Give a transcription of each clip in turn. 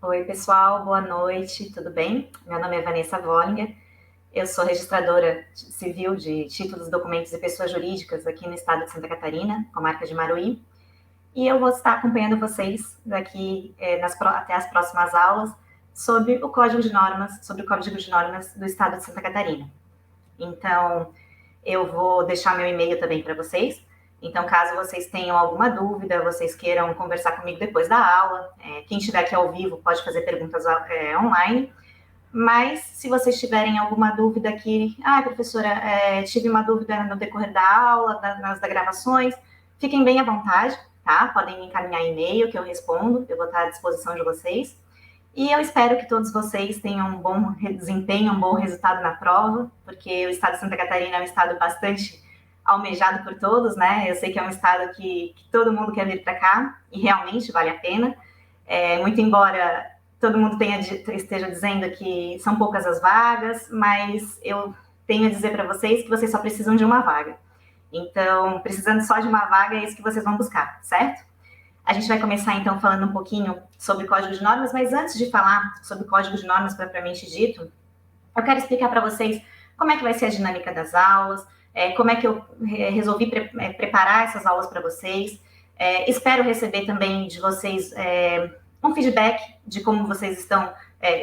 Oi, pessoal, boa noite, tudo bem? Meu nome é Vanessa Vollinger, eu sou registradora civil de títulos, documentos e pessoas jurídicas aqui no estado de Santa Catarina, comarca de Maruí, e eu vou estar acompanhando vocês daqui até as próximas aulas sobre o Código de Normas, do estado de Santa Catarina. Então, eu vou deixar meu e-mail também para vocês. Então, caso vocês tenham alguma dúvida, vocês queiram conversar comigo depois da aula, quem estiver aqui ao vivo pode fazer perguntas online. Mas, se vocês tiverem alguma dúvida aqui, professora, tive uma dúvida no decorrer da aula, nas gravações, fiquem bem à vontade, tá? Podem me encaminhar e-mail que eu respondo, eu vou estar à disposição de vocês. E eu espero que todos vocês tenham um bom desempenho, um bom resultado na prova, porque o estado de Santa Catarina é um estado bastante almejado por todos, né? Eu sei que é um estado que todo mundo quer vir para cá, e realmente vale a pena. Muito embora todo mundo esteja dizendo que são poucas as vagas, mas eu tenho a dizer para vocês que vocês só precisam de uma vaga. Então, precisando só de uma vaga, é isso que vocês vão buscar, certo? A gente vai começar, então, falando um pouquinho sobre o Código de Normas, mas antes de falar sobre o Código de Normas propriamente dito, eu quero explicar para vocês como é que vai ser a dinâmica das aulas, como é que eu resolvi preparar essas aulas para vocês. Espero receber também de vocês um feedback de como vocês estão,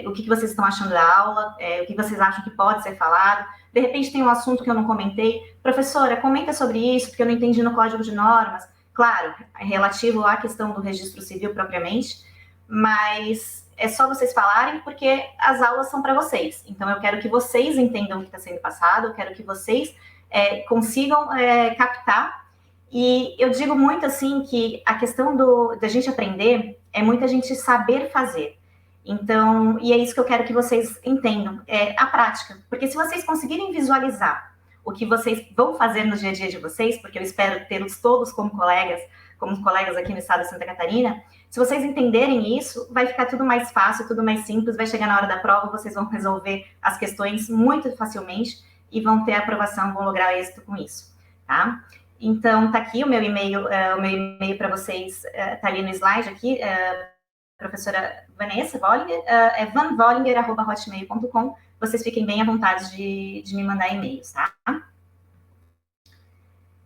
o que vocês estão achando da aula, o que vocês acham que pode ser falado. De repente tem um assunto que eu não comentei. Professora, comenta sobre isso, porque eu não entendi no Código de Normas. Claro, relativo à questão do registro civil propriamente, mas é só vocês falarem, porque as aulas são para vocês. Então, eu quero que vocês entendam o que está sendo passado, eu quero que vocês consigam captar. E eu digo muito assim que a questão da gente aprender é muito a gente saber fazer. Então, e é isso que eu quero que vocês entendam, a prática. Porque se vocês conseguirem visualizar o que vocês vão fazer no dia a dia de vocês, porque eu espero tê-los todos como colegas aqui no estado de Santa Catarina, se vocês entenderem isso, vai ficar tudo mais fácil, tudo mais simples, vai chegar na hora da prova, vocês vão resolver as questões muito facilmente e vão ter aprovação, vão lograr êxito com isso, tá? Então, tá aqui o meu e-mail para vocês, tá ali no slide aqui, professora Vanessa Vollinger, é vanvollinger@hotmail.com. Vocês fiquem bem à vontade de me mandar e-mails, tá?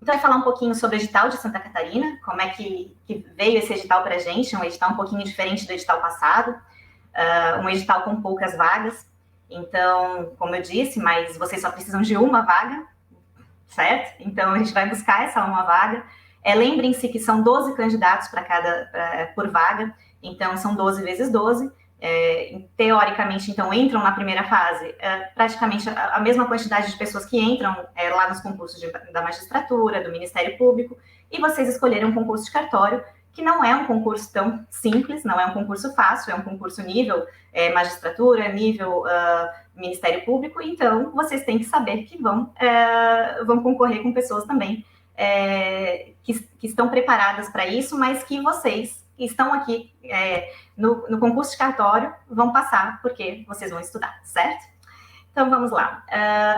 Então, vai falar um pouquinho sobre o edital de Santa Catarina, como é que veio esse edital para a gente, um edital um pouquinho diferente do edital passado, um edital com poucas vagas. Então, como eu disse, mas vocês só precisam de uma vaga, certo? Então, a gente vai buscar essa uma vaga. Lembrem-se que são 12 candidatos por vaga, então são 12 vezes 12. Teoricamente, então, entram na primeira fase praticamente a mesma quantidade de pessoas que entram lá nos concursos da magistratura, do Ministério Público, e vocês escolheram um concurso de cartório, que não é um concurso tão simples, não é um concurso fácil, é um concurso nível magistratura, nível Ministério Público, então vocês têm que saber que vão concorrer com pessoas também que estão preparadas para isso, mas que vocês que estão aqui no concurso de cartório vão passar, porque vocês vão estudar, certo? Então, vamos lá.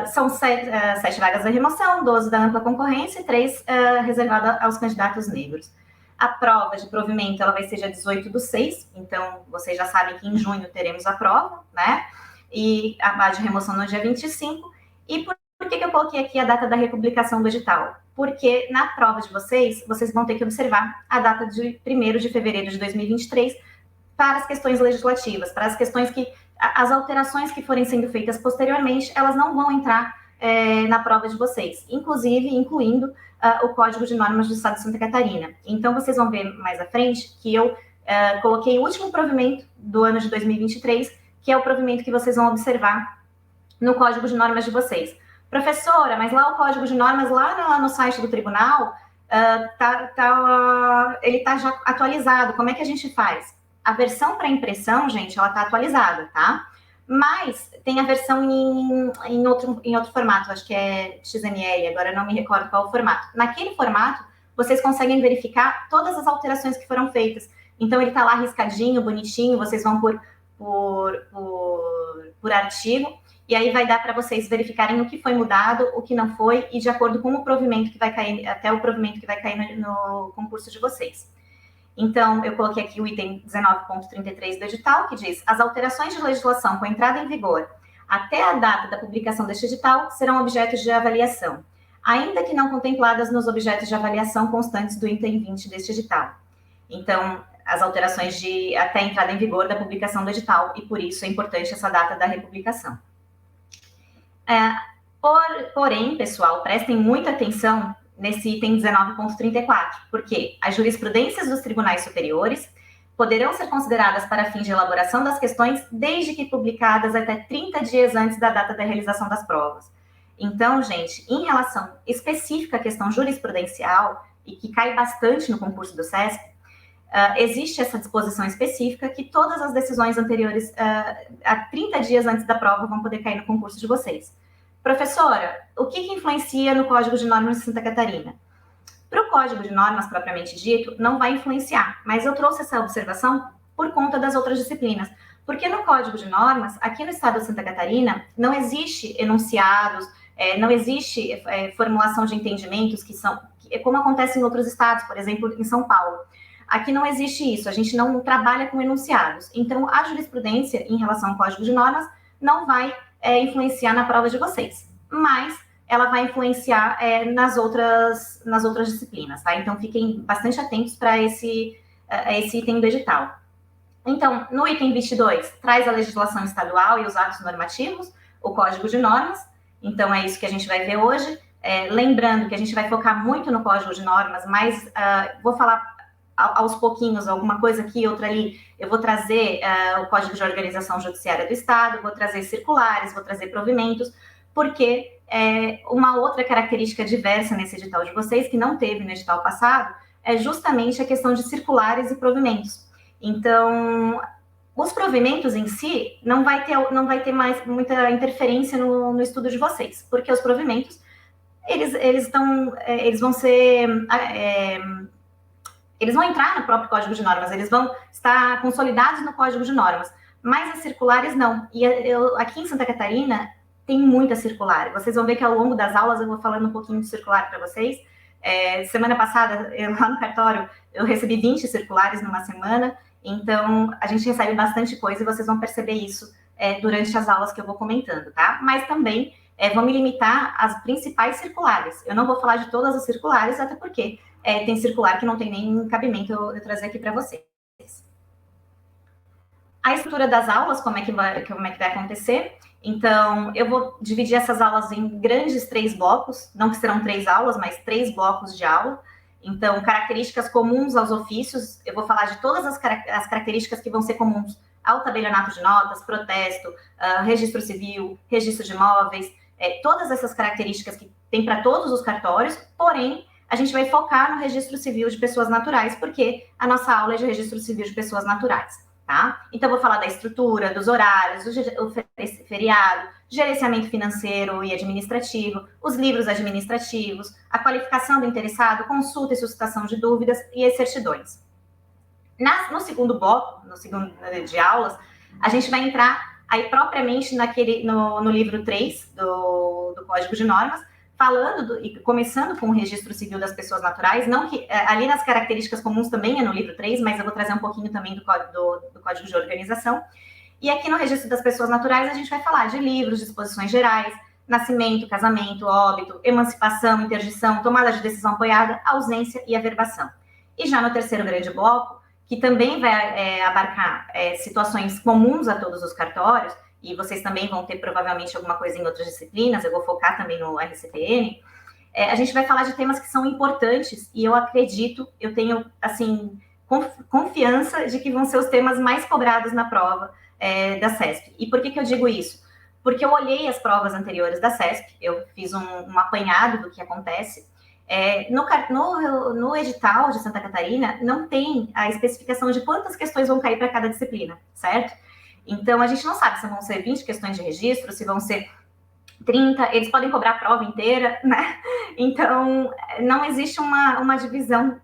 São 7 vagas da remoção, 12 da ampla concorrência e 3 reservadas aos candidatos negros. A prova de provimento, ela vai ser dia 18/6, então vocês já sabem que em junho teremos a prova, né? E a de remoção no dia 25. E por que eu coloquei aqui a data da republicação do edital? Porque na prova de vocês vão ter que observar a data de 1º de fevereiro de 2023 para as questões legislativas, para as questões que, as alterações que forem sendo feitas posteriormente, elas não vão entrar na prova de vocês, incluindo o Código de Normas do Estado de Santa Catarina. Então, vocês vão ver mais à frente que eu coloquei o último provimento do ano de 2023, que é o provimento que vocês vão observar no Código de Normas de vocês. Professora, mas lá o Código de Normas, lá no site do tribunal, ele está já atualizado. Como é que a gente faz? A versão para impressão, gente, ela está atualizada, tá? Mas tem a versão em outro formato, acho que é XML, agora eu não me recordo qual é o formato. Naquele formato, vocês conseguem verificar todas as alterações que foram feitas. Então, ele está lá riscadinho, bonitinho, vocês vão por artigo, e aí vai dar para vocês verificarem o que foi mudado, o que não foi, e de acordo com o provimento que vai cair, até o provimento que vai cair no concurso de vocês. Então, eu coloquei aqui o item 19.33 do edital, que diz: as alterações de legislação com entrada em vigor até a data da publicação deste edital serão objetos de avaliação, ainda que não contempladas nos objetos de avaliação constantes do item 20 deste edital. Então, as alterações até a entrada em vigor da publicação do edital, e por isso é importante essa data da republicação. Porém, pessoal, prestem muita atenção nesse item 19.34, porque as jurisprudências dos tribunais superiores poderão ser consideradas para fins de elaboração das questões desde que publicadas até 30 dias antes da data da realização das provas. Então, gente, em relação específica à questão jurisprudencial, e que cai bastante no concurso do SESP, existe essa disposição específica que todas as decisões anteriores a 30 dias antes da prova vão poder cair no concurso de vocês. Professora, o que influencia no Código de Normas de Santa Catarina? Para o Código de Normas, propriamente dito, não vai influenciar, mas eu trouxe essa observação por conta das outras disciplinas. Porque no Código de Normas, aqui no estado de Santa Catarina, não existe enunciados, não existe formulação de entendimentos como acontece em outros estados, por exemplo, em São Paulo. Aqui não existe isso, a gente não trabalha com enunciados. Então, a jurisprudência em relação ao Código de Normas não vai influenciar na prova de vocês, mas ela vai influenciar nas outras disciplinas, tá? Então, fiquem bastante atentos para esse item do edital. Então, no item 22, traz a legislação estadual e os atos normativos, o Código de Normas. Então, é isso que a gente vai ver hoje. Lembrando que a gente vai focar muito no Código de Normas, mas vou falar aos pouquinhos, alguma coisa aqui, outra ali. Eu vou trazer o Código de Organização Judiciária do Estado, vou trazer circulares, vou trazer provimentos, porque uma outra característica diversa nesse edital de vocês, que não teve no edital passado, é justamente a questão de circulares e provimentos. Então, os provimentos em si não vai ter mais muita interferência no estudo de vocês, porque os provimentos, eles vão entrar no próprio Código de Normas, eles vão estar consolidados no Código de Normas, mas as circulares não. E aqui em Santa Catarina tem muita circular. Vocês vão ver que ao longo das aulas eu vou falando um pouquinho de circular para vocês. Semana passada, lá no cartório, eu recebi 20 circulares numa semana, então a gente recebe bastante coisa e vocês vão perceber isso durante as aulas que eu vou comentando, tá? Mas também vou me limitar às principais circulares. Eu não vou falar de todas as circulares, até porque tem circular que não tem nem cabimento eu trazer aqui para vocês. A estrutura das aulas, como é que vai acontecer? Então, eu vou dividir essas aulas em grandes 3 blocos, não que serão 3 aulas, mas 3 blocos de aula. Então, características comuns aos ofícios, eu vou falar de todas as características que vão ser comuns ao tabelionato de notas, protesto, registro civil, registro de imóveis, todas essas características que tem para todos os cartórios, porém, a gente vai focar no registro civil de pessoas naturais, porque a nossa aula é de registro civil de pessoas naturais, tá? Então, eu vou falar da estrutura, dos horários, do feriado, gerenciamento financeiro e administrativo, os livros administrativos, a qualificação do interessado, consulta e suscitação de dúvidas e as certidões. No segundo bloco, no segundo de aulas, a gente vai entrar aí propriamente no livro 3 do Código de Normas, e começando com o registro civil das pessoas naturais, não que ali nas características comuns também é no livro 3, mas eu vou trazer um pouquinho também do Código de Organização. E aqui no registro das pessoas naturais a gente vai falar de livros, disposições gerais, nascimento, casamento, óbito, emancipação, interdição, tomada de decisão apoiada, ausência e averbação. E já no terceiro grande bloco, que também vai abarcar situações comuns a todos os cartórios, e vocês também vão ter provavelmente alguma coisa em outras disciplinas, eu vou focar também no RCTN, a gente vai falar de temas que são importantes, e eu acredito, eu tenho, assim, confiança de que vão ser os temas mais cobrados na prova da CESP. E por que eu digo isso? Porque eu olhei as provas anteriores da CESP, eu fiz um apanhado do que acontece. No edital de Santa Catarina, não tem a especificação de quantas questões vão cair para cada disciplina, certo? Então, a gente não sabe se vão ser 20 questões de registro, se vão ser 30, eles podem cobrar a prova inteira, né? Então, não existe uma divisão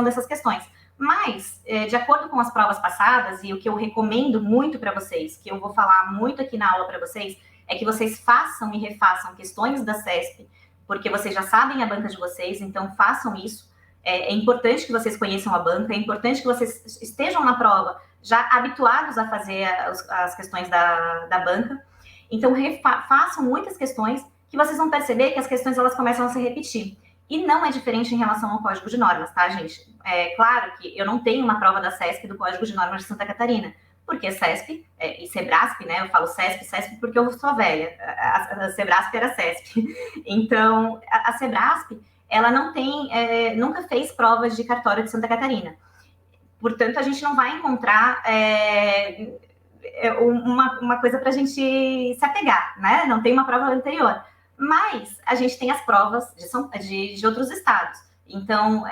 dessas questões. Mas, de acordo com as provas passadas, e o que eu recomendo muito para vocês, que eu vou falar muito aqui na aula para vocês, é que vocês façam e refaçam questões da CESP, porque vocês já sabem a banca de vocês, então façam isso. é importante que vocês conheçam a banca, é importante que vocês estejam na prova já habituados a fazer as questões da banca. Então, façam muitas questões que vocês vão perceber que as questões elas começam a se repetir. E não é diferente em relação ao Código de Normas, tá, gente? É claro que eu não tenho uma prova da CESP do Código de Normas de Santa Catarina, porque CESP e Sebrasp, né? Eu falo CESP porque eu sou velha. A Sebrasp era CESP. Então, a Sebrasp, ela não tem, nunca fez provas de cartório de Santa Catarina. Portanto, a gente não vai encontrar uma coisa para a gente se apegar, né? Não tem uma prova anterior. Mas a gente tem as provas de outros estados. Então,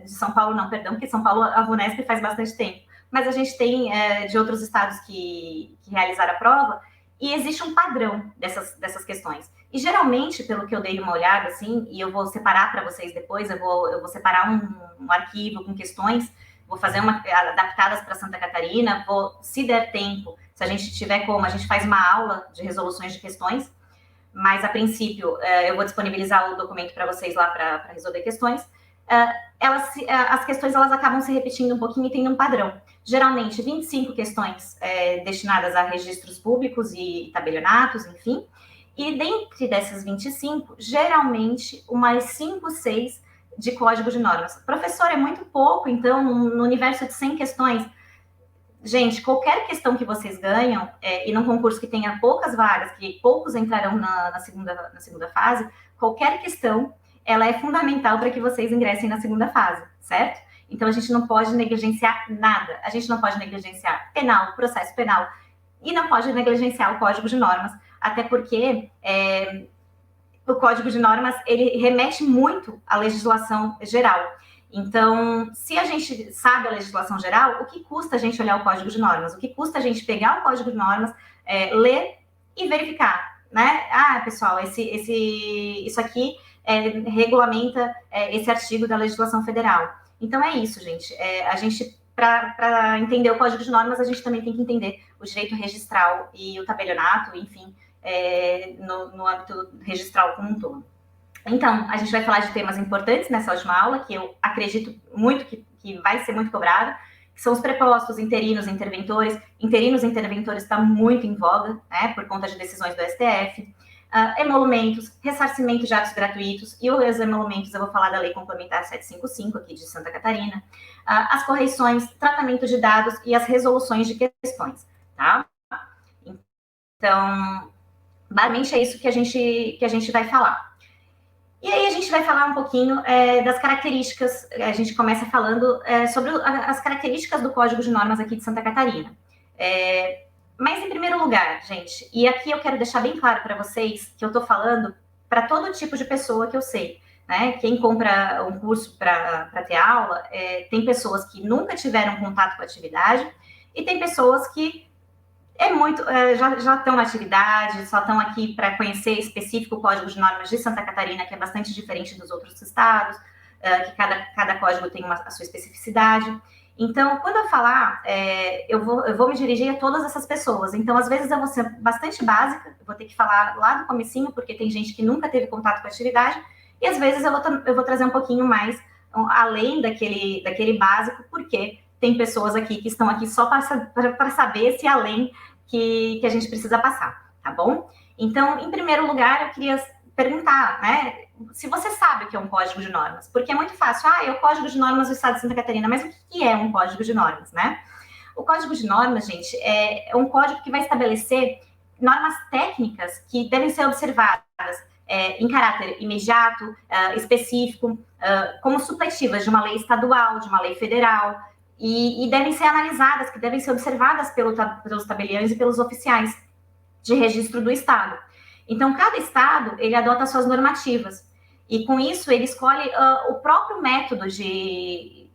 de São Paulo não, perdão, porque São Paulo, a VUNESP faz bastante tempo. Mas a gente tem de outros estados que realizaram a prova, e existe um padrão dessas questões. E geralmente, pelo que eu dei uma olhada, assim, e eu vou separar para vocês depois, eu vou separar um arquivo com questões, vou fazer adaptadas para Santa Catarina, se der tempo, se a gente tiver como, a gente faz uma aula de resoluções de questões, mas a princípio eu vou disponibilizar o documento para vocês lá para resolver questões. As questões elas acabam se repetindo um pouquinho e tendo um padrão. Geralmente, 25 questões destinadas a registros públicos e tabelionatos, enfim. E dentre dessas 25, geralmente, umas 5, 6 de código de normas. Professor, é muito pouco, então, no universo de 100 questões. Gente, qualquer questão que vocês ganham, e num concurso que tenha poucas vagas, que poucos entrarão na segunda fase, qualquer questão, ela é fundamental para que vocês ingressem na segunda fase, certo? Então, a gente não pode negligenciar nada. A gente não pode negligenciar penal, processo penal, e não pode negligenciar o Código de Normas, até porque o Código de Normas, ele remete muito à legislação geral. Então, se a gente sabe a legislação geral, o que custa a gente olhar o Código de Normas? O que custa a gente pegar o Código de Normas, ler e verificar, né? Ah, pessoal, isso aqui regulamenta esse artigo da legislação federal. Então, é isso, gente. A gente, para entender o Código de Normas, a gente também tem que entender o direito registral e o tabelionato, enfim, no âmbito registral como um todo. Então, a gente vai falar de temas importantes nessa última aula, que eu acredito muito que vai ser muito cobrado, que são os prepostos, interinos, interventores. Interinos e interventores está muito em voga, né, por conta de decisões do STF. Emolumentos, ressarcimento de atos gratuitos, e os emolumentos eu vou falar da Lei Complementar 755, aqui de Santa Catarina. As correções, tratamento de dados e as resoluções de questões, tá? Então, basicamente é isso que a gente vai falar. E aí a gente vai falar um pouquinho das características, a gente começa falando sobre as características do Código de Normas aqui de Santa Catarina. Mas, em primeiro lugar, gente, e aqui eu quero deixar bem claro para vocês que eu estou falando para todo tipo de pessoa que eu sei, né? Quem compra um curso para ter aula, tem pessoas que nunca tiveram contato com a atividade e tem pessoas que já estão na atividade, só estão aqui para conhecer específico o Código de Normas de Santa Catarina, que é bastante diferente dos outros estados, que cada código tem a sua especificidade. Então, quando eu falar, eu vou me dirigir a todas essas pessoas. Então, às vezes eu vou ser bastante básica, vou ter que falar lá do comecinho, porque tem gente que nunca teve contato com a atividade, e às vezes eu vou trazer um pouquinho mais além daquele básico, porque tem pessoas aqui que estão aqui só para saber esse além que a gente precisa passar, tá bom? Então, em primeiro lugar, eu queria perguntar, né, se você sabe o que é um código de normas, porque é muito fácil, é o Código de Normas do Estado de Santa Catarina, mas o que é um código de normas, né? O Código de Normas, gente, é um código que vai estabelecer normas técnicas que devem ser observadas em caráter imediato, específico, como supletivas de uma lei estadual, de uma lei federal, e devem ser analisadas, que devem ser observadas pelos tabeliães e pelos oficiais de registro do Estado. Então, cada Estado, ele adota suas normativas, e com isso ele escolhe o próprio método de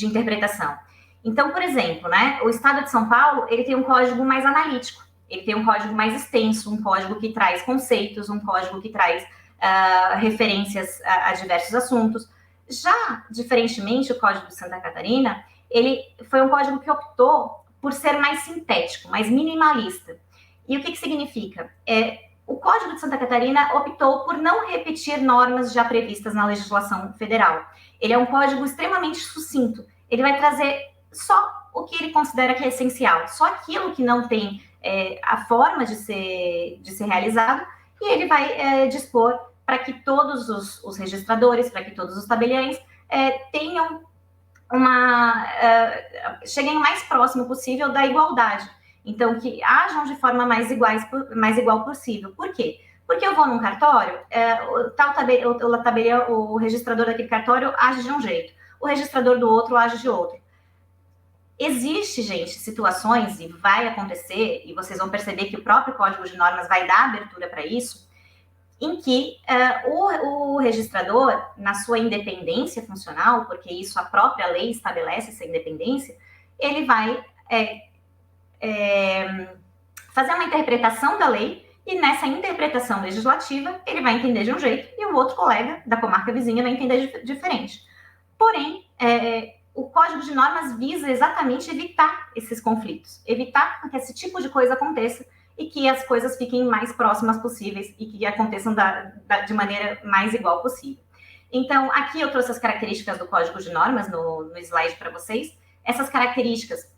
interpretação. Então, por exemplo, né, o Estado de São Paulo, ele tem um código mais analítico, ele tem um código mais extenso, um código que traz conceitos, um código que traz referências a diversos assuntos. Já, diferentemente, o Código de Santa Catarina, ele foi um código que optou por ser mais sintético, mais minimalista. E o que significa? O Código de Santa Catarina optou por não repetir normas já previstas na legislação federal. Ele é um código extremamente sucinto. Ele vai trazer só o que ele considera que é essencial, só aquilo que não tem a forma de ser realizado, e ele vai dispor para que todos os registradores, para que todos os tabeliães tenham cheguem o mais próximo possível da igualdade. Então, que hajam de forma mais igual possível. Por quê? Porque eu vou num cartório, o registrador daquele cartório age de um jeito, o registrador do outro age de outro. Existe, gente, situações, e vai acontecer, e vocês vão perceber que o próprio Código de Normas vai dar abertura para isso, em que o registrador, na sua independência funcional, porque isso a própria lei estabelece essa independência, ele vai fazer uma interpretação da lei, e nessa interpretação legislativa, ele vai entender de um jeito, e o outro colega da comarca vizinha vai entender diferente. Porém, o Código de Normas visa exatamente evitar esses conflitos, evitar que esse tipo de coisa aconteça, e que as coisas fiquem mais próximas possíveis e que aconteçam de maneira mais igual possível. Então, aqui eu trouxe as características do Código de Normas no slide para vocês. Essas características,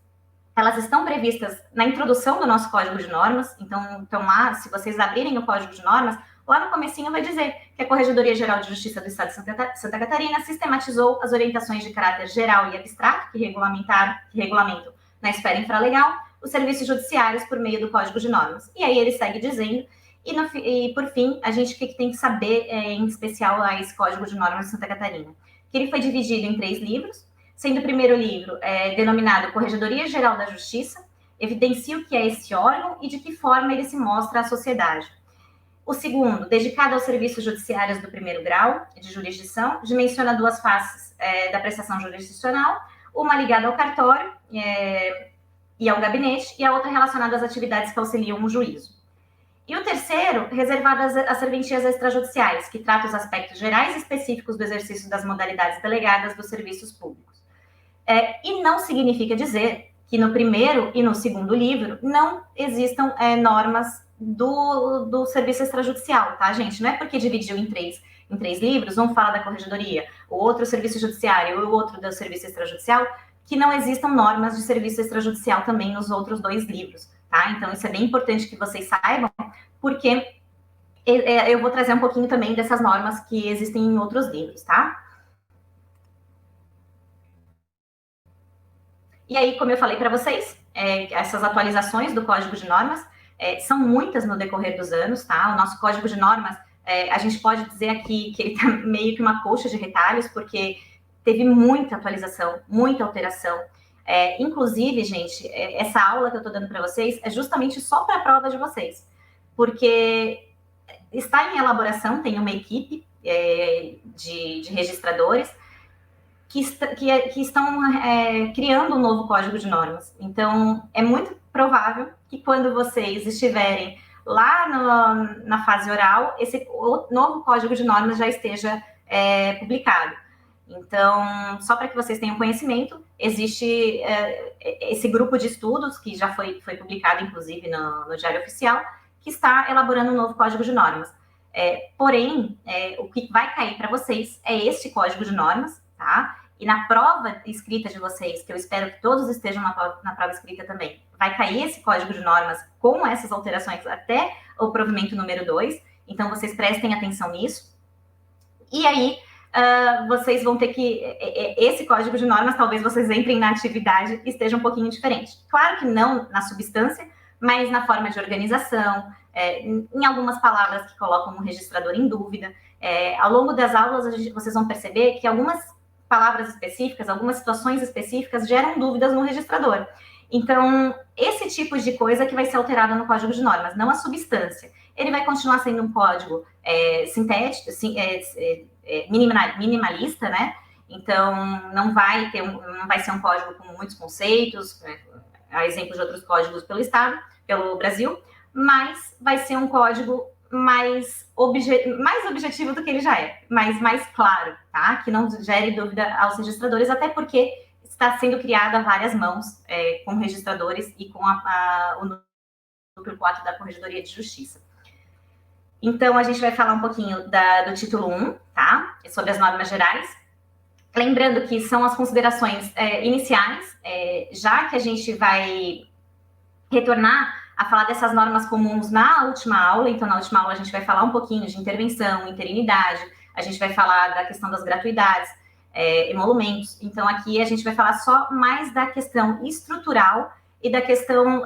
elas estão previstas na introdução do nosso Código de Normas. Então lá, se vocês abrirem o Código de Normas, lá no comecinho vai dizer que a Corregedoria Geral de Justiça do Estado de Santa Catarina sistematizou as orientações de caráter geral e abstrato que regulamentam na esfera infralegal os serviços judiciários por meio do Código de Normas. E aí ele segue dizendo, e por fim, a gente que tem que saber, em especial, a esse Código de Normas de Santa Catarina, que ele foi dividido em 3 livros, sendo o primeiro livro denominado Corregedoria Geral da Justiça, evidencia o que é esse órgão e de que forma ele se mostra à sociedade. O segundo, dedicado aos serviços judiciários do primeiro grau de jurisdição, dimensiona 2 faces da prestação jurisdicional, uma ligada ao cartório e ao gabinete, e a outra relacionada às atividades que auxiliam o juízo. E o terceiro, reservado às serventias extrajudiciais, que trata os aspectos gerais e específicos do exercício das modalidades delegadas dos serviços públicos. E não significa dizer que no primeiro e no segundo livro não existam normas do serviço extrajudicial, tá, gente? Não é porque dividiu em três livros, um fala da corregedoria, o outro serviço judiciário e o outro do serviço extrajudicial, que não existam normas de serviço extrajudicial também nos outros 2 livros, tá? Então, isso é bem importante que vocês saibam, porque eu vou trazer um pouquinho também dessas normas que existem em outros livros, tá? E aí, como eu falei para vocês, essas atualizações do Código de Normas são muitas no decorrer dos anos, tá? O nosso Código de Normas, a gente pode dizer aqui que ele está meio que uma colcha de retalhos, porque teve muita atualização, muita alteração. Inclusive, gente, essa aula que eu estou dando para vocês é justamente só para a prova de vocês, porque está em elaboração, tem uma equipe de registradores que estão criando um novo Código de Normas. Então, é muito provável que quando vocês estiverem lá na fase oral, esse novo Código de Normas já esteja publicado. Então, só para que vocês tenham conhecimento, existe esse grupo de estudos, que já foi publicado, inclusive, no Diário Oficial, que está elaborando um novo Código de Normas. Porém, o que vai cair para vocês é este Código de Normas, tá? E na prova escrita de vocês, que eu espero que todos estejam na prova escrita também, vai cair esse Código de Normas com essas alterações até o provimento número 2. Então, vocês prestem atenção nisso. E aí, vocês vão ter que... Esse Código de Normas, talvez vocês entrem na atividade e esteja um pouquinho diferente. Claro que não na substância, mas na forma de organização, em algumas palavras que colocam o registrador em dúvida. Ao longo das aulas, vocês vão perceber que algumas palavras específicas, algumas situações específicas geram dúvidas no registrador. Então, esse tipo de coisa que vai ser alterado no Código de Normas, não a substância. Ele vai continuar sendo um código sintético, minimalista, né? Então, não vai ser um código com muitos conceitos, a exemplo de outros códigos pelo Brasil, mas vai ser um código mais objetivo do que ele já é, mas mais claro, tá? Que não gere dúvida aos registradores, até porque está sendo criada a várias mãos com registradores e com o núcleo 4 da Corregedoria de Justiça. Então, a gente vai falar um pouquinho do título 1, tá? Sobre as normas gerais. Lembrando que são as considerações iniciais, já que a gente vai retornar a falar dessas normas comuns na última aula. Então, na última aula, a gente vai falar um pouquinho de intervenção, interinidade, a gente vai falar da questão das gratuidades, emolumentos. Então, aqui a gente vai falar só mais da questão estrutural e da questão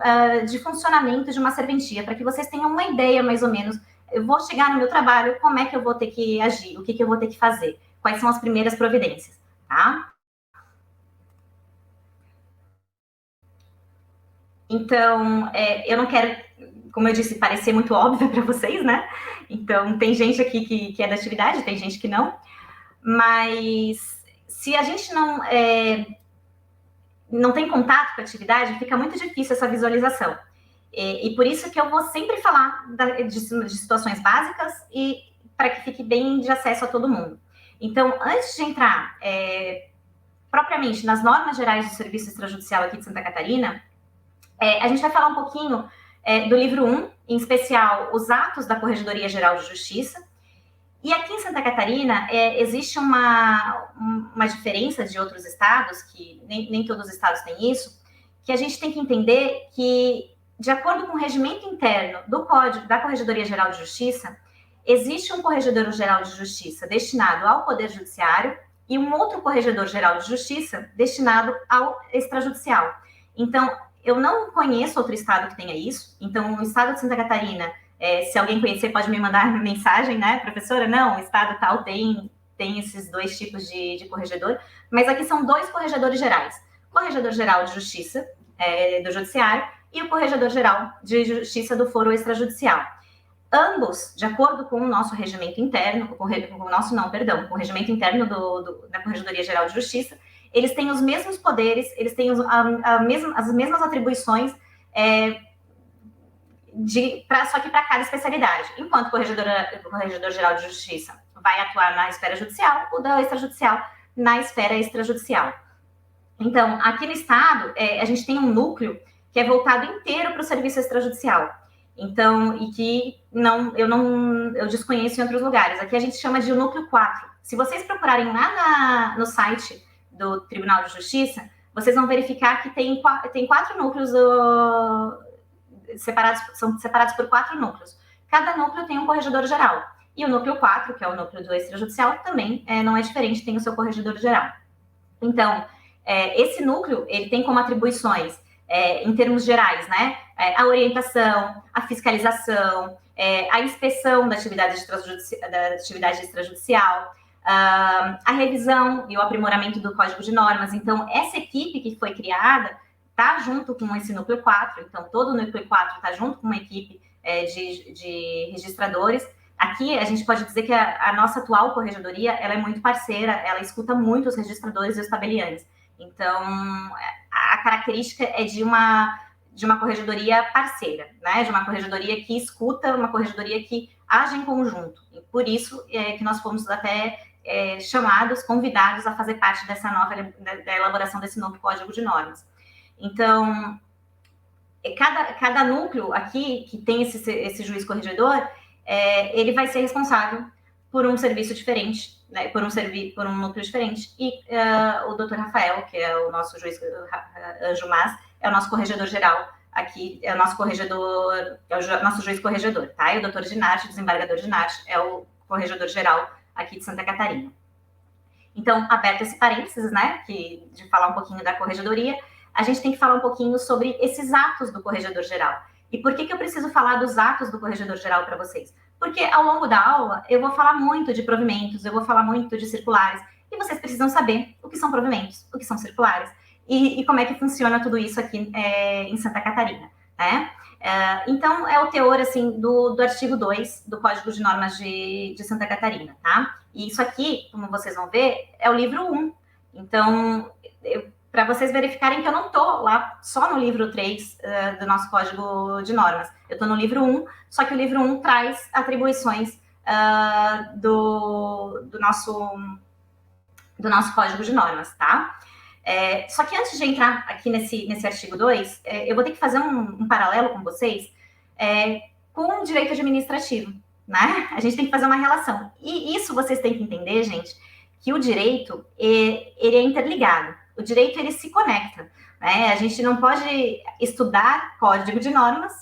de funcionamento de uma serventia, para que vocês tenham uma ideia, mais ou menos, eu vou chegar no meu trabalho, como é que eu vou ter que agir, o que eu vou ter que fazer, quais são as primeiras providências, tá? Então, eu não quero, como eu disse, parecer muito óbvio para vocês, né? Então, tem gente aqui que é da atividade, tem gente que não, mas se a gente não tem contato com a atividade, fica muito difícil essa visualização. E por isso que eu vou sempre falar de situações básicas e para que fique bem de acesso a todo mundo. Então, antes de entrar propriamente nas normas gerais do serviço extrajudicial aqui de Santa Catarina, a gente vai falar um pouquinho do livro 1, em especial os atos da Corregedoria Geral de Justiça. E aqui em Santa Catarina existe uma diferença de outros estados, que nem todos os estados têm isso, que a gente tem que entender que, de acordo com o regimento interno do Código da Corregedoria Geral de Justiça, existe um Corregedor Geral de Justiça destinado ao Poder Judiciário e um outro Corregedor Geral de Justiça destinado ao extrajudicial. Então, eu não conheço outro estado que tenha isso. Então, o estado de Santa Catarina, se alguém conhecer, pode me mandar mensagem, né, professora? Não, o estado tal tem esses dois tipos de corregedor, mas aqui são dois corregedores gerais. O Corregedor Geral de Justiça do Judiciário e o Corregedor Geral de Justiça do Foro Extrajudicial. Ambos, de acordo com o nosso regimento interno, com o regimento interno da Corregedoria Geral de Justiça, eles têm os mesmos poderes, eles têm as mesmas atribuições, só que para cada especialidade. Enquanto o Corregedor Geral de Justiça vai atuar na esfera judicial, o da extrajudicial na esfera extrajudicial. Então, aqui no estado, a gente tem um núcleo que é voltado inteiro para o serviço extrajudicial. Então, e que eu desconheço em outros lugares. Aqui a gente chama de núcleo 4. Se vocês procurarem lá no site do Tribunal de Justiça, vocês vão verificar que tem 4 núcleos são separados por 4 núcleos. Cada núcleo tem um corregedor geral. E o núcleo 4, que é o núcleo do extrajudicial, também não é diferente, tem o seu corregedor geral. Então, esse núcleo, ele tem como atribuições, em termos gerais, né, a orientação, a fiscalização, a inspeção da atividade extrajudicial, a revisão e o aprimoramento do Código de Normas. Então, essa equipe que foi criada está junto com esse núcleo 4, então todo o núcleo 4 está junto com uma equipe de registradores. Aqui a gente pode dizer que a nossa atual corregedoria, ela é muito parceira, ela escuta muito os registradores e os tabeliães. Então, a característica é de uma corregedoria parceira, né? De uma corregedoria que escuta, uma corregedoria que age em conjunto. E por isso que nós fomos até convidados a fazer parte dessa da elaboração desse novo Código de Normas. Então, cada núcleo aqui, que tem esse juiz corregedor, ele vai ser responsável por um serviço diferente, né, por um núcleo diferente. E o doutor Rafael, que é o nosso juiz, Anjo Mas, é o nosso corregedor geral aqui, é o nosso juiz corregedor, tá? E o doutor Ginarte, desembargador Ginarte, é o corregedor geral aqui de Santa Catarina. Então, aberto esse parênteses, né, de falar um pouquinho da corregedoria, a gente tem que falar um pouquinho sobre esses atos do corregedor geral. E por que eu preciso falar dos atos do corregedor geral para vocês? Porque ao longo da aula eu vou falar muito de provimentos, eu vou falar muito de circulares, e vocês precisam saber o que são provimentos, o que são circulares, e como é que funciona tudo isso aqui em Santa Catarina, né? Então, é o teor, assim, do artigo 2 do Código de Normas de Santa Catarina, tá? E isso aqui, como vocês vão ver, é o livro 1. Então, para vocês verificarem que eu não estou lá só no livro 3 do nosso Código de Normas. Eu estou no livro 1, só que o livro 1 traz atribuições do nosso Código de Normas, tá? Só que antes de entrar aqui nesse artigo 2, eu vou ter que fazer um paralelo com vocês com o direito administrativo, né? A gente tem que fazer uma relação. E isso vocês têm que entender, gente, que o direito, ele é interligado. O direito, ele se conecta, né? A gente não pode estudar código de normas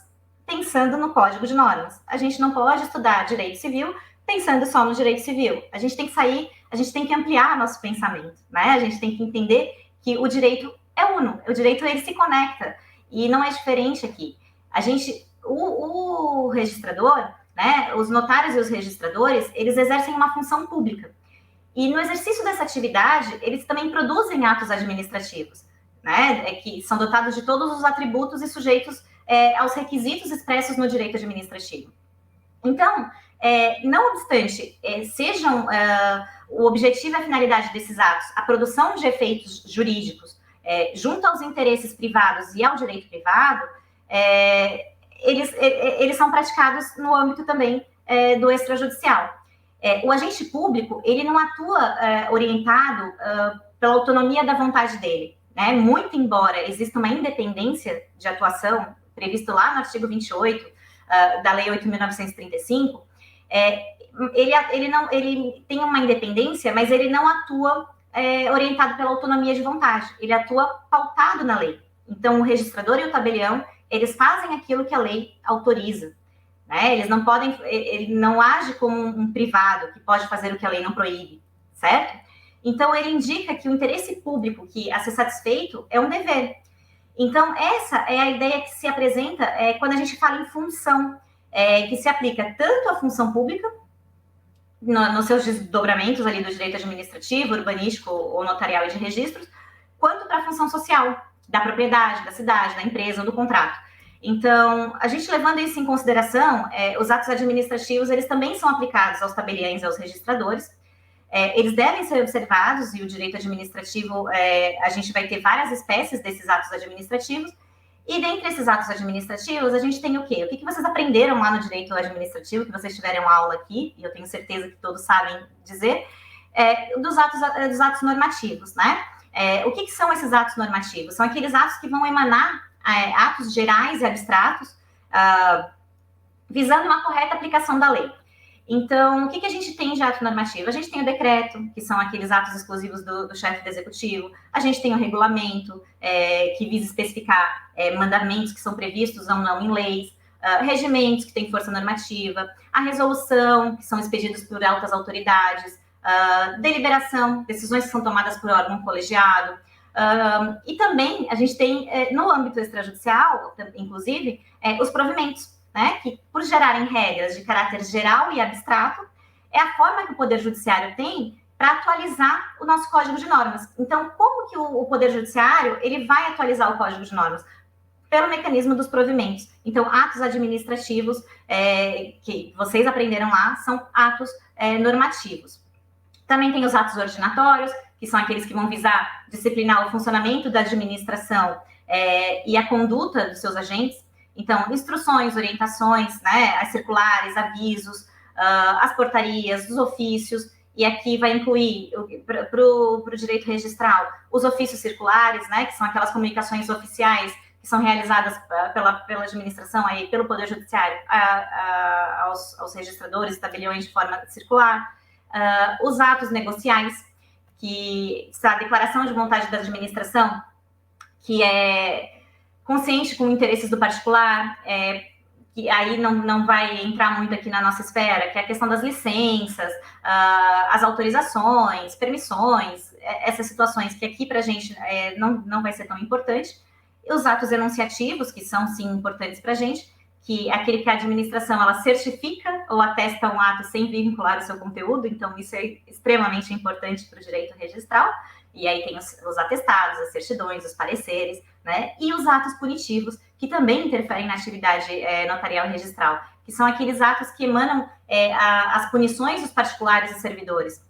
pensando no código de normas. A gente não pode estudar direito civil pensando só no direito civil. A gente tem que sair, a gente tem que ampliar nosso pensamento, né? A gente tem que entender que o direito é uno, o direito, ele se conecta, e não é diferente aqui. A gente, o registrador, né, os notários e os registradores, eles exercem uma função pública. E no exercício dessa atividade, eles também produzem atos administrativos, né, que são dotados de todos os atributos e sujeitos aos requisitos expressos no direito administrativo. Então, não obstante sejam o objetivo e a finalidade desses atos a produção de efeitos jurídicos junto aos interesses privados e ao direito privado, eles são praticados no âmbito também do extrajudicial. O agente público, ele não atua orientado pela autonomia da vontade dele, né? Muito embora exista uma independência de atuação, previsto lá no artigo 28 da Lei 8.935, ele tem uma independência, mas ele não atua orientado pela autonomia de vontade, ele atua pautado na lei. Então, o registrador e o tabelião, eles fazem aquilo que a lei autoriza, né? Eles não podem, ele não age como um privado que pode fazer o que a lei não proíbe, certo? Então, ele indica que o interesse público que a ser satisfeito é um dever. Então, essa é a ideia que se apresenta quando a gente fala em função, que se aplica tanto à função pública, nos seus desdobramentos ali do direito administrativo, urbanístico ou notarial e de registros, quanto para a função social, da propriedade, da cidade, da empresa ou do contrato. Então, a gente levando isso em consideração, os atos administrativos, eles também são aplicados aos tabeliães e aos registradores. Eles devem ser observados, e o direito administrativo, a gente vai ter várias espécies desses atos administrativos, e dentre esses atos administrativos, a gente tem o quê? O que vocês aprenderam lá no direito administrativo, que vocês tiveram aula aqui, e eu tenho certeza que todos sabem dizer, dos atos normativos, né? O que são esses atos normativos? São aqueles atos que vão emanar atos gerais e abstratos, visando uma correta aplicação da lei. Então, o que a gente tem de ato normativo? A gente tem o decreto, que são aqueles atos exclusivos do chefe do executivo. A gente tem o regulamento, que visa especificar mandamentos que são previstos ou não em leis. Regimentos, que têm força normativa. A resolução, que são expedidos por altas autoridades. Deliberação, decisões que são tomadas por órgão colegiado. E também a gente tem, no âmbito extrajudicial, inclusive, os provimentos, né, que, por gerarem regras de caráter geral e abstrato, é a forma que o Poder Judiciário tem para atualizar o nosso Código de Normas. Então, como que o Poder Judiciário ele vai atualizar o Código de Normas? Pelo mecanismo dos provimentos. Então, atos administrativos que vocês aprenderam lá são atos normativos. Também tem os atos ordinatórios, que são aqueles que vão visar disciplinar o funcionamento da administração e a conduta dos seus agentes. Então, instruções, orientações, né, as circulares, avisos, as portarias, os ofícios, e aqui vai incluir, para o direito registral, os ofícios circulares, né, que são aquelas comunicações oficiais que são realizadas pela administração, aí, pelo Poder Judiciário, aos registradores e tabeliões de forma circular, os atos negociais, que a declaração de vontade da administração, que é consciente com interesses do particular, que aí não vai entrar muito aqui na nossa esfera, que é a questão das licenças, as autorizações, permissões, essas situações que aqui para a gente não vai ser tão importante. E os atos enunciativos, que são, sim, importantes para a gente, que é aquele que a administração ela certifica ou atesta um ato sem vincular o seu conteúdo, então isso é extremamente importante para o direito registral. E aí tem os atestados, as certidões, os pareceres, né? E os atos punitivos, que também interferem na atividade notarial e registral, que são aqueles atos que emanam as punições dos particulares e servidores.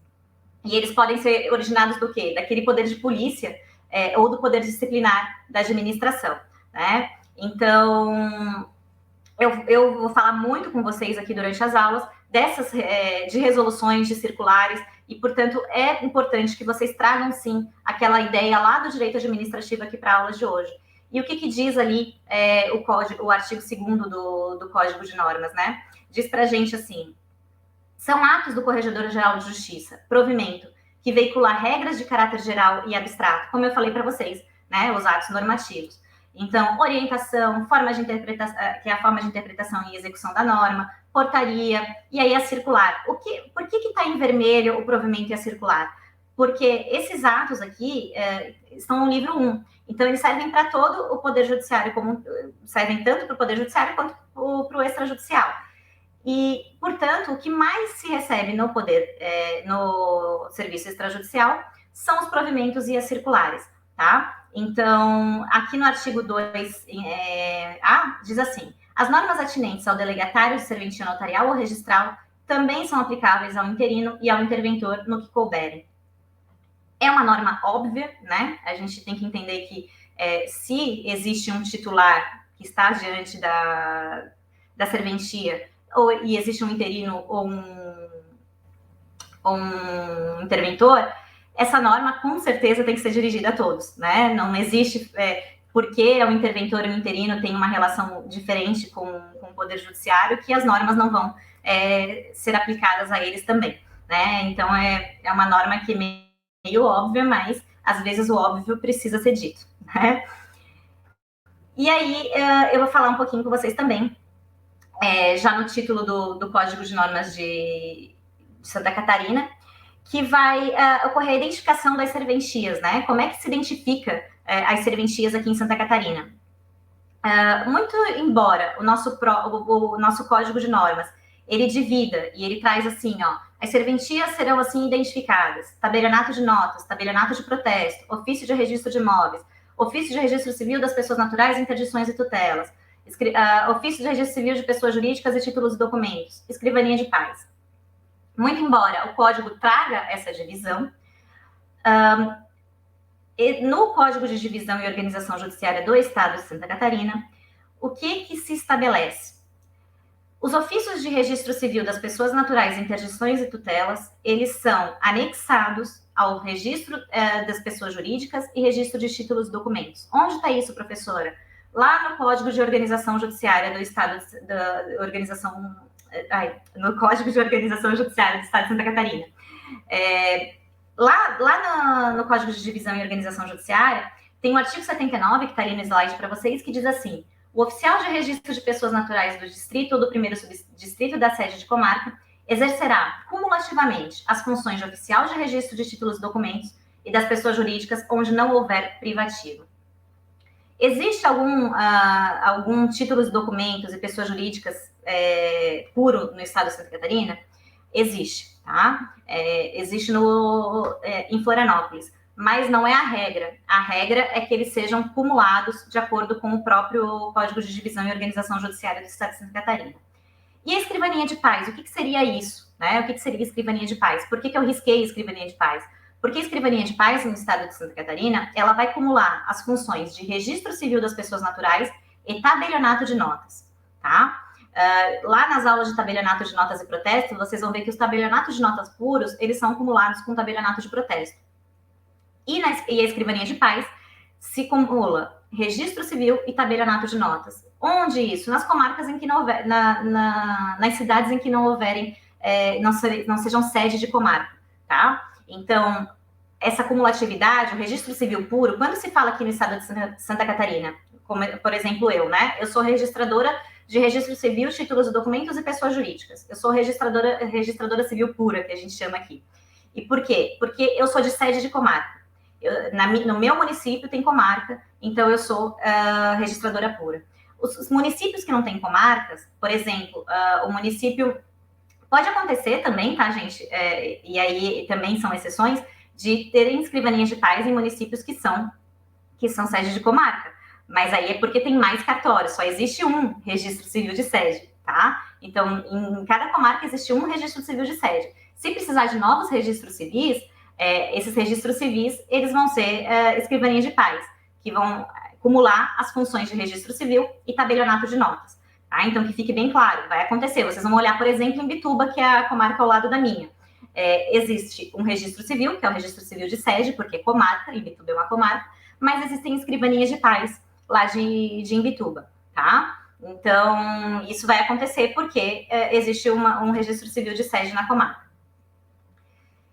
E eles podem ser originados do quê? Daquele poder de polícia ou do poder disciplinar da administração, né? Então, eu vou falar muito com vocês aqui durante as aulas dessas de resoluções, de circulares, e, portanto, é importante que vocês tragam, sim, aquela ideia lá do direito administrativo aqui para a aula de hoje. E o que diz ali o artigo 2º do Código de Normas, né? Diz para a gente assim, São atos do Corregedor-Geral de Justiça, provimento, que veicular regras de caráter geral e abstrato, como eu falei para vocês, né, os atos normativos. Então, orientação, forma de interpretação, que é a forma de interpretação e execução da norma, portaria, e aí a circular. Por que está em vermelho o provimento e a circular? Porque esses atos aqui estão no livro 1. Então, eles servem para todo o Poder Judiciário, servem tanto para o Poder Judiciário quanto para o extrajudicial. E, portanto, o que mais se recebe no no serviço extrajudicial são os provimentos e as circulares, tá? Então, aqui no artigo 2A, diz assim: as normas atinentes ao delegatário de serventia notarial ou registral também são aplicáveis ao interino e ao interventor no que couberem. É uma norma óbvia, né? A gente tem que entender que se existe um titular que está diante da serventia, e existe um interino ou um interventor, essa norma com certeza tem que ser dirigida a todos, né? Não existe porque o interventor e o interino têm uma relação diferente com o Poder Judiciário que as normas não vão ser aplicadas a eles também, né? Então, é uma norma que é meio óbvia, mas às vezes o óbvio precisa ser dito, né? E aí, eu vou falar um pouquinho com vocês também, já no título do Código de Normas de Santa Catarina, que vai ocorrer a identificação das serventias, né? Como é que se identifica as serventias aqui em Santa Catarina? Muito embora o nosso Código de Normas ele divida e ele traz assim, ó, as serventias serão assim identificadas: tabelionato de notas, tabelionato de protesto, ofício de registro de imóveis, ofício de registro civil das pessoas naturais, interdições e tutelas, ofício de registro civil de pessoas jurídicas e títulos e documentos, escrivania de paz. Muito embora o código traga essa divisão, no Código de Divisão e Organização Judiciária do Estado de Santa Catarina, o que se estabelece? Os ofícios de registro civil das pessoas naturais, interdições e tutelas, eles são anexados ao registro das pessoas jurídicas e registro de títulos e documentos. Onde está isso, professora? Lá no Código de Organização Judiciária do Estado no Código de Organização Judiciária do Estado de Santa Catarina. Lá no Código de Divisão e Organização Judiciária, tem o artigo 79, que está ali no slide para vocês, que diz assim: o oficial de registro de pessoas naturais do distrito ou do primeiro subdistrito da sede de comarca exercerá cumulativamente as funções de oficial de registro de títulos e documentos e das pessoas jurídicas onde não houver privativo. Existe algum títulos e documentos e pessoas jurídicas puro no estado de Santa Catarina? Existe, tá? Existe em Florianópolis, mas não é a regra. A regra é que eles sejam cumulados de acordo com o próprio Código de Divisão e Organização Judiciária do Estado de Santa Catarina. E a escrivania de paz, o que seria isso? Né? O que seria escrivania de paz? Por que eu risquei escrivania de paz? Porque a escrivania de paz no Estado de Santa Catarina, ela vai acumular as funções de registro civil das pessoas naturais e tabelionato de notas, tá? Lá nas aulas de tabelionato de notas e protesto, vocês vão ver que os tabelionatos de notas puros, eles são acumulados com tabelionato de protesto. E a escrivania de paz se acumula registro civil e tabelionato de notas. Onde isso? Nas comarcas em que não houver, nas cidades em que não houverem, não sejam sede de comarca, tá? Então, essa cumulatividade, o registro civil puro, quando se fala aqui no estado de Santa Catarina, como, por exemplo, eu, né? Eu sou registradora de registro civil, títulos e documentos e pessoas jurídicas. Eu sou registradora civil pura, que a gente chama aqui. E por quê? Porque eu sou de sede de comarca. No meu município tem comarca, então eu sou registradora pura. Os municípios que não têm comarcas, por exemplo, o município... Pode acontecer também, tá, gente? E aí também são exceções, de terem escrivanias de paz em municípios que são sede de comarca. Mas aí é porque tem mais cartórios, só existe um registro civil de sede, tá? Então, em cada comarca existe um registro civil de sede. Se precisar de novos registros civis, esses registros civis, eles vão ser escrivanias de paz, que vão acumular as funções de registro civil e tabelionato de notas. Tá? Então, que fique bem claro, vai acontecer. Vocês vão olhar, por exemplo, em Bituba, que é a comarca ao lado da minha. Existe um registro civil, que é o registro civil de sede, porque é comarca, e Bituba é uma comarca, mas existem escrivanias de paz lá de Imbituba, tá? Então, isso vai acontecer porque existe um registro civil de sede na comarca.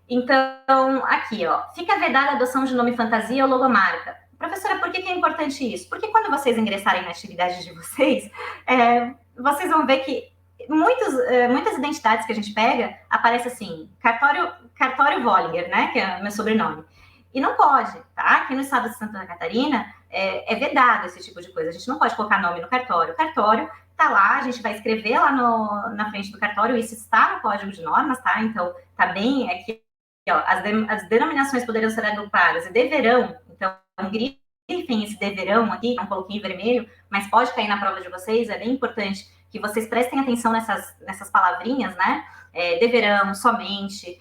Então, aqui, ó, fica vedada a adoção de nome fantasia ou logomarca. Professora, por que é importante isso? Porque quando vocês ingressarem na atividade de vocês, vocês vão ver que muitas identidades que a gente pega, aparece assim, cartório Vollinger, né, que é o meu sobrenome. E não pode, tá? Aqui no estado de Santa Catarina, é vedado esse tipo de coisa. A gente não pode colocar nome no cartório. O cartório tá lá, a gente vai escrever lá na frente do cartório, isso está no código de normas, tá? Então, tá bem aqui, ó, as denominações poderão ser agrupadas e deverão, então, grifem esse deverão aqui, é um pouquinho vermelho, mas pode cair na prova de vocês, é bem importante que vocês prestem atenção nessas palavrinhas, né? Deverão, somente,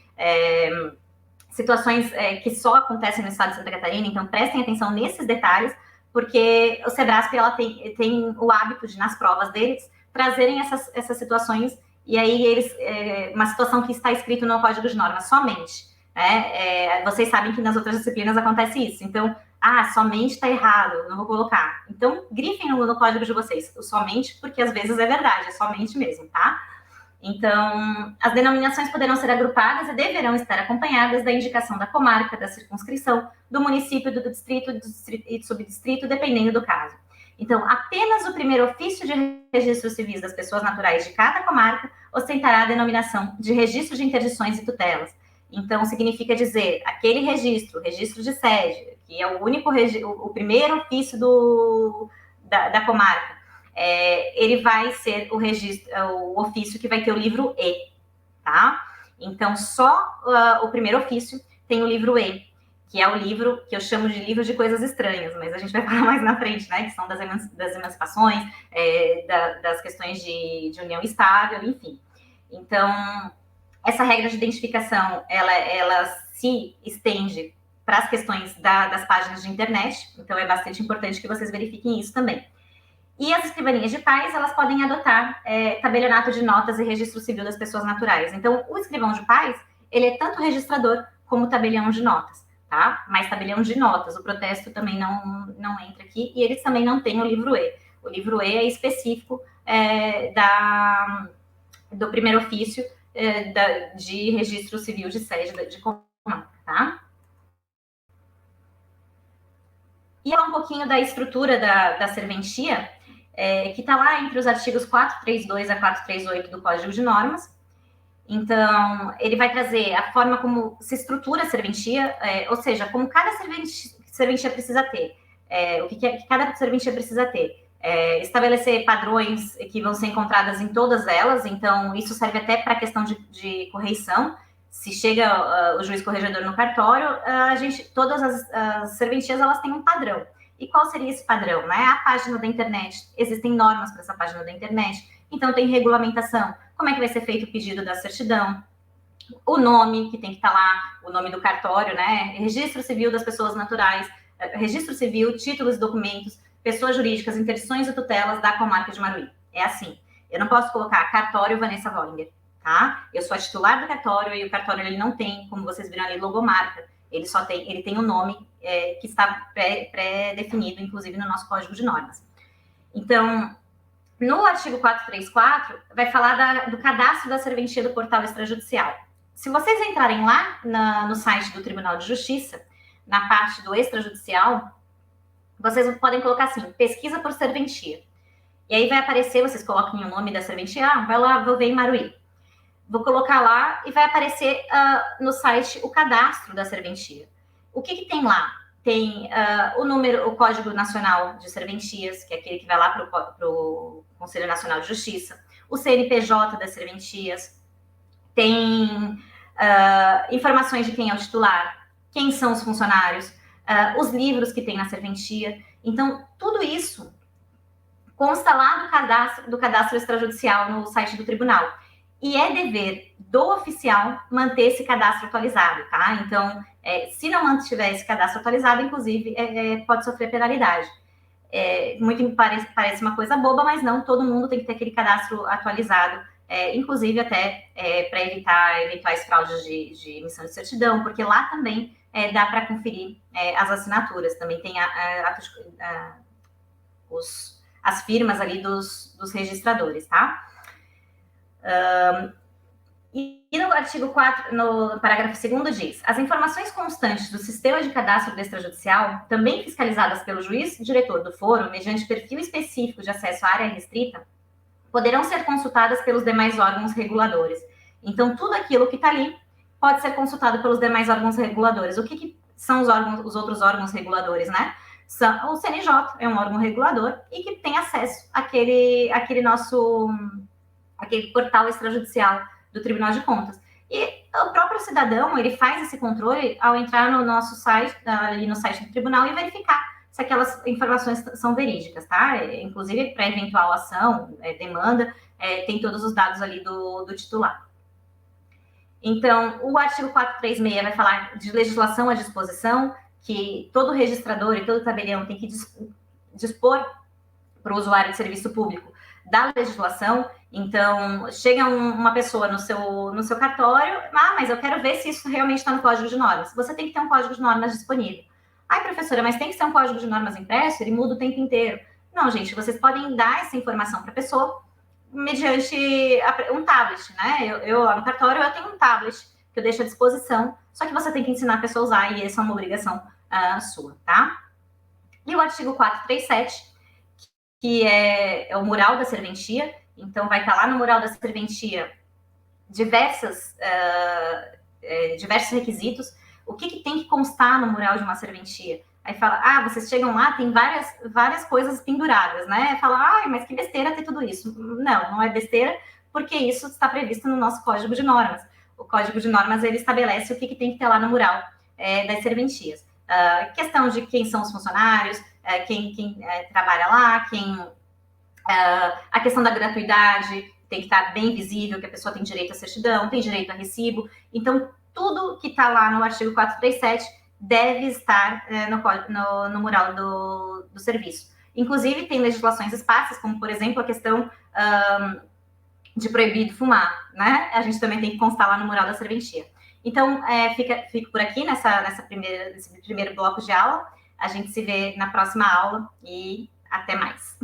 situações que só acontecem no estado de Santa Catarina, então prestem atenção nesses detalhes, porque o Sebrasp ela tem o hábito de, nas provas deles, trazerem essas situações, e aí eles, uma situação que está escrito no código de normas, somente. Vocês sabem que nas outras disciplinas acontece isso, então, somente está errado, não vou colocar. Então, grifem no código de vocês, o somente, porque às vezes é verdade, é somente mesmo, tá? Então, as denominações poderão ser agrupadas e deverão estar acompanhadas da indicação da comarca, da circunscrição, do município, do distrito e do subdistrito, dependendo do caso. Então, apenas o primeiro ofício de registro civis das pessoas naturais de cada comarca ostentará a denominação de registro de interdições e tutelas. Então, significa dizer, aquele registro de sede, que é o primeiro ofício da comarca, ele vai ser o ofício que vai ter o livro E, tá? Então, só o primeiro ofício tem o livro E, que é o livro que eu chamo de livro de coisas estranhas, mas a gente vai falar mais na frente, né? Que são das emancipações, das questões de união estável, enfim. Então, essa regra de identificação, ela se estende para as questões das páginas de internet, então é bastante importante que vocês verifiquem isso também. E as escrivanias de pais, elas podem adotar tabelionato de notas e registro civil das pessoas naturais. Então, o escrivão de pais, ele é tanto registrador como tabelião de notas, tá? Mas tabelião de notas, o protesto também não entra aqui, e eles também não têm o livro E. O livro E é específico do primeiro ofício de registro civil de sede de comarca, tá? E um pouquinho da estrutura da serventia, que está lá entre os artigos 432 a 438 do Código de Normas. Então, ele vai trazer a forma como se estrutura a serventia, ou seja, como cada serventia precisa ter, o que cada serventia precisa ter. Estabelecer padrões que vão ser encontradas em todas elas, então isso serve até para a questão de correição. Se chega o juiz corregedor no cartório, todas as serventias elas têm um padrão. E qual seria esse padrão? Né? A página da internet, existem normas para essa página da internet, então tem regulamentação, como é que vai ser feito o pedido da certidão, o nome que tem que estar lá, o nome do cartório, né? Registro civil das pessoas naturais, registro civil, títulos e documentos, pessoas jurídicas, interdições e tutelas da comarca de Maruí. É assim, eu não posso colocar cartório Vanessa Vollinger, tá? Eu sou a titular do cartório e o cartório ele não tem, como vocês viram ali, logomarca. Ele tem um nome que está pré-definido, inclusive, no nosso Código de Normas. Então, no artigo 434, vai falar do cadastro da serventia do portal extrajudicial. Se vocês entrarem lá no site do Tribunal de Justiça, na parte do extrajudicial, vocês podem colocar assim, pesquisa por serventia. E aí vai aparecer, vocês coloquem o nome da serventia, vai lá, vou ver em Maruí. Vou colocar lá e vai aparecer no site o cadastro da serventia. O que tem lá? Tem o Código Nacional de Serventias, que é aquele que vai lá para o Conselho Nacional de Justiça, o CNPJ das serventias, tem informações de quem é o titular, quem são os funcionários, os livros que tem na serventia. Então, tudo isso consta lá do cadastro extrajudicial no site do tribunal. E é dever do oficial manter esse cadastro atualizado, tá? Então, se não mantiver esse cadastro atualizado, inclusive, pode sofrer penalidade. Muito parece uma coisa boba, mas não, todo mundo tem que ter aquele cadastro atualizado, inclusive até para evitar eventuais fraudes de emissão de certidão, porque lá também dá para conferir as assinaturas, também tem as firmas ali dos registradores, tá? E no artigo 4, no parágrafo 2º diz: as informações constantes do sistema de cadastro do extrajudicial, também fiscalizadas pelo juiz diretor do foro, mediante perfil específico de acesso à área restrita, poderão ser consultadas pelos demais órgãos reguladores. Então, tudo aquilo que está ali pode ser consultado pelos demais órgãos reguladores. O que são os outros órgãos reguladores, né? O CNJ é um órgão regulador e que tem acesso àquele portal extrajudicial do Tribunal de Contas. E o próprio cidadão, ele faz esse controle ao entrar no nosso site, ali no site do tribunal, e verificar se aquelas informações são verídicas, tá? Inclusive, para eventual ação, demanda, tem todos os dados ali do titular. Então, o artigo 436 vai falar de legislação à disposição, que todo registrador e todo tabelião tem que dispor para o usuário de serviço público da legislação. Então, chega uma pessoa no seu cartório, mas eu quero ver se isso realmente está no Código de Normas. Você tem que ter um Código de Normas disponível. Ai, professora, mas tem que ser um Código de Normas impresso? Ele muda o tempo inteiro. Não, gente, vocês podem dar essa informação para a pessoa mediante um tablet, né? Eu lá no cartório, eu tenho um tablet que eu deixo à disposição, só que você tem que ensinar a pessoa a usar, e essa é uma obrigação sua, tá? E o artigo 437, que é o mural da serventia. Então, vai estar lá no mural da serventia diversos requisitos. O que tem que constar no mural de uma serventia? Aí fala, vocês chegam lá, tem várias coisas penduradas, né? Fala, mas que besteira ter tudo isso. Não é besteira, porque isso está previsto no nosso Código de Normas. O Código de Normas, ele estabelece o que tem que ter lá no mural das serventias. Questão de quem são os funcionários, quem trabalha lá, a questão da gratuidade tem que estar bem visível, que a pessoa tem direito à certidão, tem direito a recibo. Então, tudo que está lá no artigo 437 deve estar no mural do serviço. Inclusive, tem legislações esparsas, como, por exemplo, a questão de proibido fumar, né? A gente também tem que constar lá no mural da serventia. Então, fico por aqui nesse primeiro bloco de aula. A gente se vê na próxima aula e até mais.